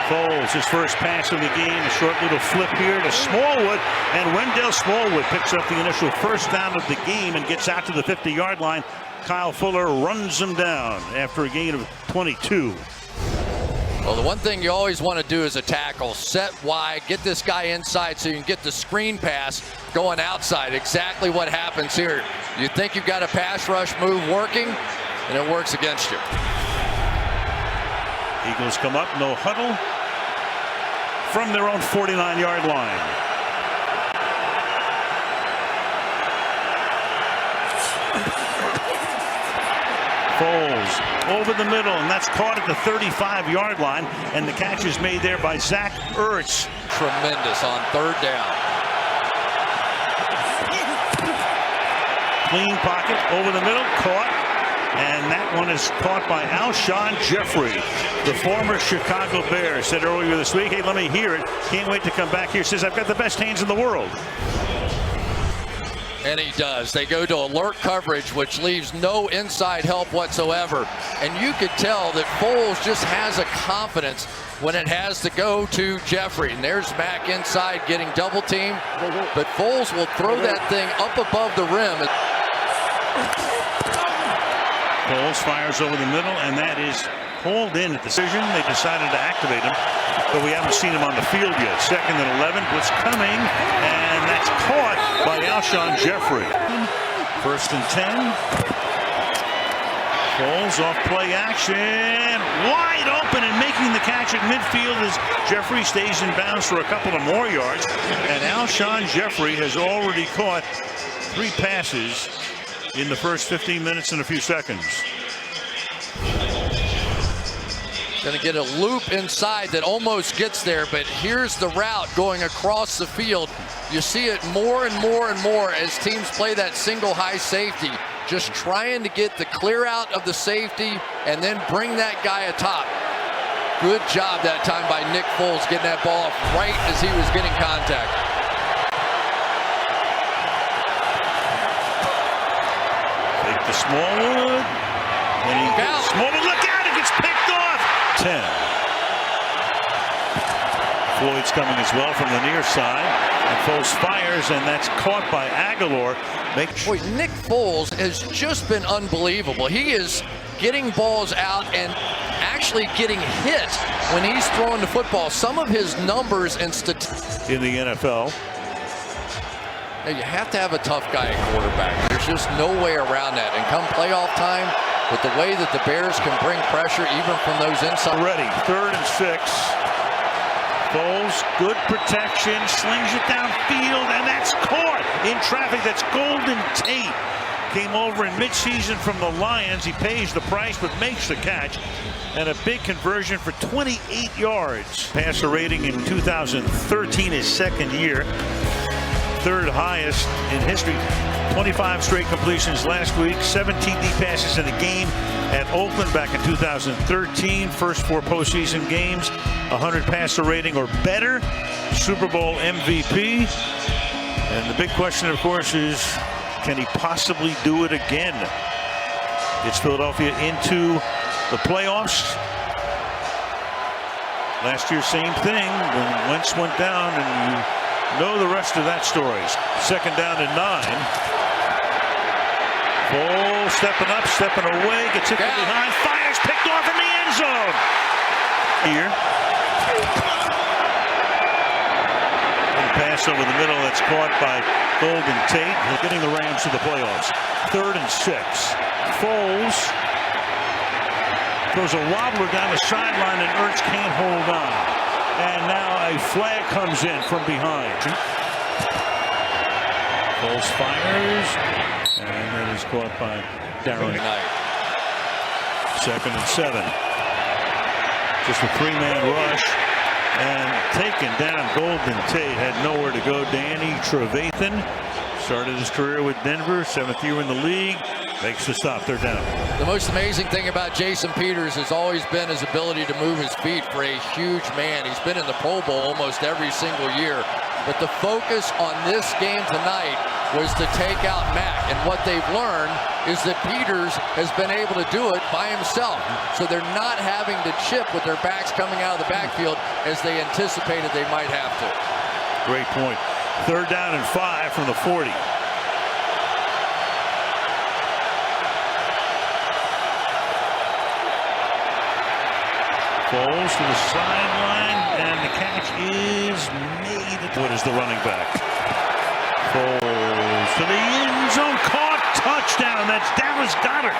Foles, his first pass of the game, a short little flip here to Smallwood, and Wendell Smallwood picks up the initial first down of the game and gets out to the 50-yard line. Kyle Fuller runs him down after a gain of 22. Well, the one thing you always want to do is a tackle. Set wide, get this guy inside so you can get the screen pass going outside. Exactly what happens here. You think you've got a pass rush move working, and it works against you. Eagles come up, no huddle from their own 49-yard line. Foles over the middle, and that's caught at the 35-yard line, and the catch is made there by Zach Ertz. Tremendous on third down. Clean pocket over the middle, caught, and that one is caught by Alshon Jeffrey, the former Chicago Bear. Said earlier this week, hey, let me hear it. Can't wait to come back here. Says, I've got the best hands in the world. And he does. They go to alert coverage, which leaves no inside help whatsoever. And you could tell that Foles just has a confidence when it has to go to Jeffrey. And there's Mack inside getting double teamed. But Foles will throw that thing up above the rim. Foles fires over the middle, and that is hauled in at the decision. They decided to activate him, but we haven't seen him on the field yet. Second and 11, blitz coming, and that's caught by Alshon Jeffrey. First and 10. Foles off play action, wide open and making the catch at midfield as Jeffrey stays in bounds for a couple of more yards. And Alshon Jeffrey has already caught 3 passes in the first 15 minutes and a few seconds. Going to get a loop inside that almost gets there, but here's the route going across the field. You see it more and more and more as teams play that single high safety, just trying to get the clear out of the safety and then bring that guy atop. Good job that time by Nick Foles getting that ball off right as he was getting contact. Take the Smallwood. And he gets Smallwood, look out, it gets picked off. 10. Floyd's coming as well from the near side, and Foles fires, and that's caught by Aguilar. Boy, Nick Foles has just been unbelievable. He is getting balls out and actually getting hit when he's throwing the football. Some of his numbers and statistics in the NFL. Now, you have to have a tough guy at quarterback. There's just no way around that. And come playoff time, with the way that the Bears can bring pressure even from those inside. Ready, 3rd and 6. Foles, good protection, slings it downfield, and that's caught in traffic. That's Golden Tate. Came over in midseason from the Lions. He pays the price but makes the catch. And a big conversion for 28 yards. Passer rating in 2013, his second year. 3rd highest in history. 25 straight completions last week, 17 deep passes in a game at Oakland back in 2013. First 4 postseason games, 100 passer rating or better. Super Bowl MVP. And the big question, of course, is can he possibly do it again? Gets Philadelphia into the playoffs. Last year, same thing when Wentz went down, and you know the rest of that story. 2nd down and 9. Foles stepping up, stepping away, gets hit from behind, fires, picked off in the end zone. Here. And pass over the middle, that's caught by Golden Tate. He's getting the Rams to the playoffs. 3rd and 6. Foles throws a wobbler down the sideline, and Ertz can't hold on. And now a flag comes in from behind. Foles fires, and that is caught by Darren Knight. 2nd and 7. Just a 3-man rush, and taken down. Golden Tate had nowhere to go. Danny Trevathan started his career with Denver, 7th year in the league. Makes the stop. They're down. The most amazing thing about Jason Peters has always been his ability to move his feet for a huge man. He's been in the Pro Bowl almost every single year. But the focus on this game tonight was to take out Mack. And what they've learned is that Peters has been able to do it by himself. So they're not having to chip with their backs coming out of the backfield as they anticipated they might have to. Great point. 3rd down and 5 from the 40. Foles to the sideline, and the catch is made. What is the running back? Foles to the end zone, caught, touchdown. That's Dallas Goedert,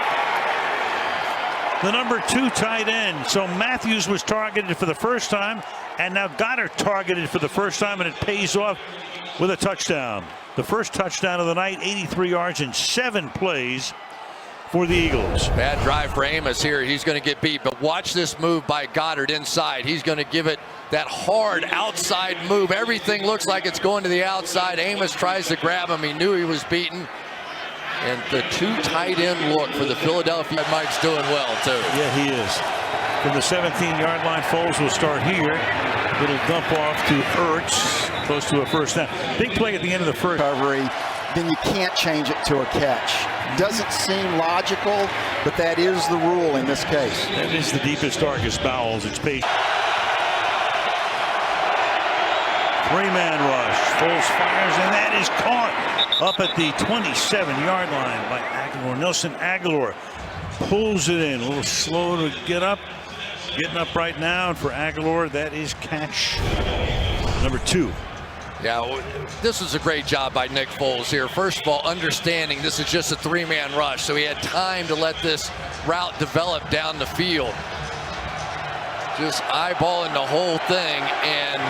the number 2 tight end. So Matthews was targeted for the first time, and now Goedert targeted for the first time, and it pays off with a touchdown. The first touchdown of the night, 83 yards in 7 plays for the Eagles. Bad drive for Amos here. He's going to get beat, but watch this move by Goedert inside. He's going to give it that hard outside move. Everything looks like it's going to the outside. Amos tries to grab him. He knew he was beaten. And the 2 tight end look for the Philadelphia. Mike's doing well, too. Yeah, he is. From the 17-yard line, Foles will start here. Little dump off to Ertz, close to a first down. Big play at the end of the first. Recovery, then you can't change it to a catch. Doesn't seem logical, but that is the rule in this case. That is the deepest, darkest bowels. It's paid. 3-man rush. Foles fires, and that is caught up at the 27-yard line by Aguilar. Nelson Aguilar pulls it in. A little slow to get up. Getting up right now, and for Aguilar, that is catch number 2. Yeah, this was a great job by Nick Foles here. First of all, understanding this is just a 3-man rush, so he had time to let this route develop down the field. Just eyeballing the whole thing, and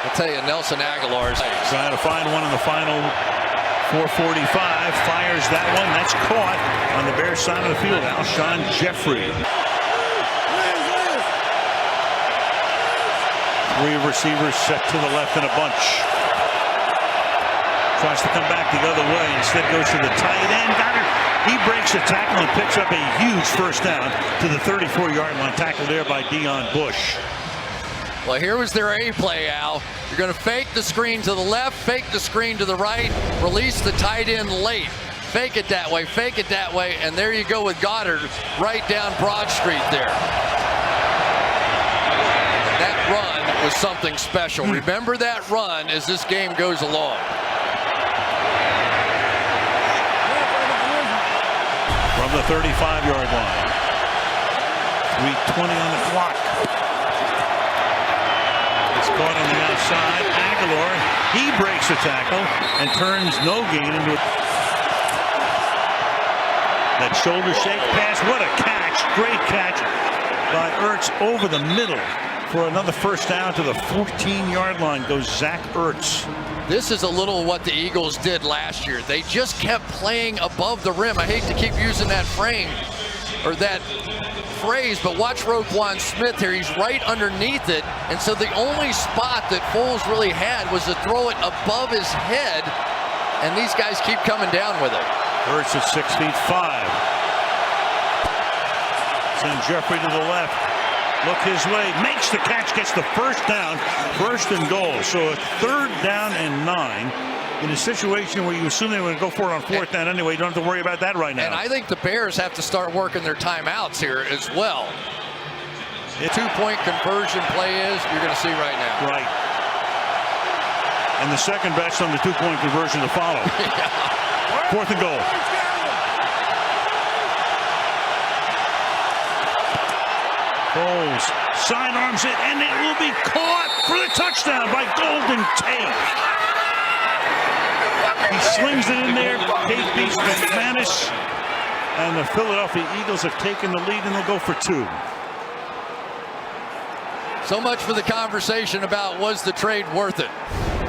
I'll tell you, Nelson Aguilar's trying to find one in the final 4:45. Fires that one. That's caught on the Bears side of the field. Alshon Jeffrey. 3 receivers set to the left in a bunch. Tries to come back the other way. Instead goes to the tight end. Goddard. He breaks a tackle and picks up a huge first down to the 34-yard line. Tackled there by Deion Bush. Well, here was their A play, Al. You're going to fake the screen to the left, fake the screen to the right, release the tight end late. Fake it that way, and there you go with Goddard right down Broad Street there. That run was something special. Remember that run as this game goes along. From the 35-yard line. 3:20 on the clock. It's caught on the outside. Aguilar, he breaks the tackle and turns no gain into that shoulder shake pass. What a catch. Great catch by Ertz over the middle. For another first down to the 14-yard line goes Zach Ertz. This is a little what the Eagles did last year. They just kept playing above the rim. I hate to keep using that frame or that phrase, but watch Roquan Smith here. He's right underneath it, and so the only spot that Foles really had was to throw it above his head, and these guys keep coming down with it. Ertz at 6'5". Send Jeffrey to the left. Look his way, makes the catch, gets the first down, 1st and goal. So a 3rd down and 9 in a situation where you assume they would go for it on 4th down anyway. You don't have to worry about that right now. And I think the Bears have to start working their timeouts here as well. The 2-point conversion play is, you're going to see right now. Right. And the second best on the 2-point conversion to follow. Yeah. 4th and goal. Foles sidearms it, and it will be caught for the touchdown by Golden Tate. He slings it in there. Tate beats McManus, and the Philadelphia Eagles have taken the lead, and they'll go for 2. So much for the conversation about was the trade worth it.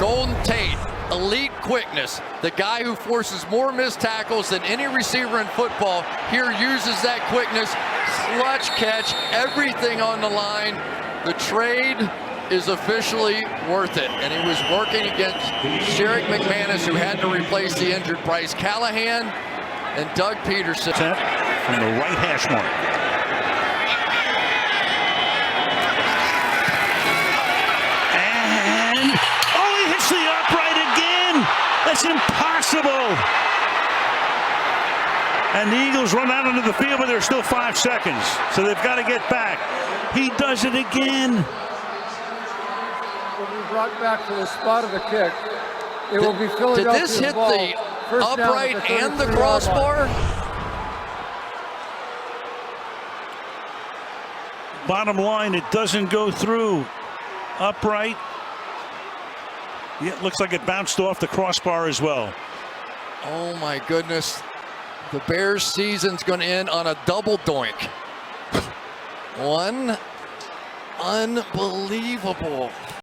Golden Tate, elite quickness, the guy who forces more missed tackles than any receiver in football, here uses that quickness, clutch catch, everything on the line. The trade is officially worth it, and he was working against Sherrick McManus, who had to replace the injured Bryce Callahan, and Doug Peterson. From the right hash mark. And, oh, he hits the upright again. That's impossible. And the Eagles run out into the field, but there's still 5 seconds. So they've got to get back. He does it again. Will be brought back to the spot of the kick. It will be Philadelphia. Did this hit the upright and the crossbar? Bottom line, it doesn't go through. Upright. Yeah, it looks like it bounced off the crossbar as well. Oh my goodness. The Bears season's going to end on a double doink. One. Unbelievable.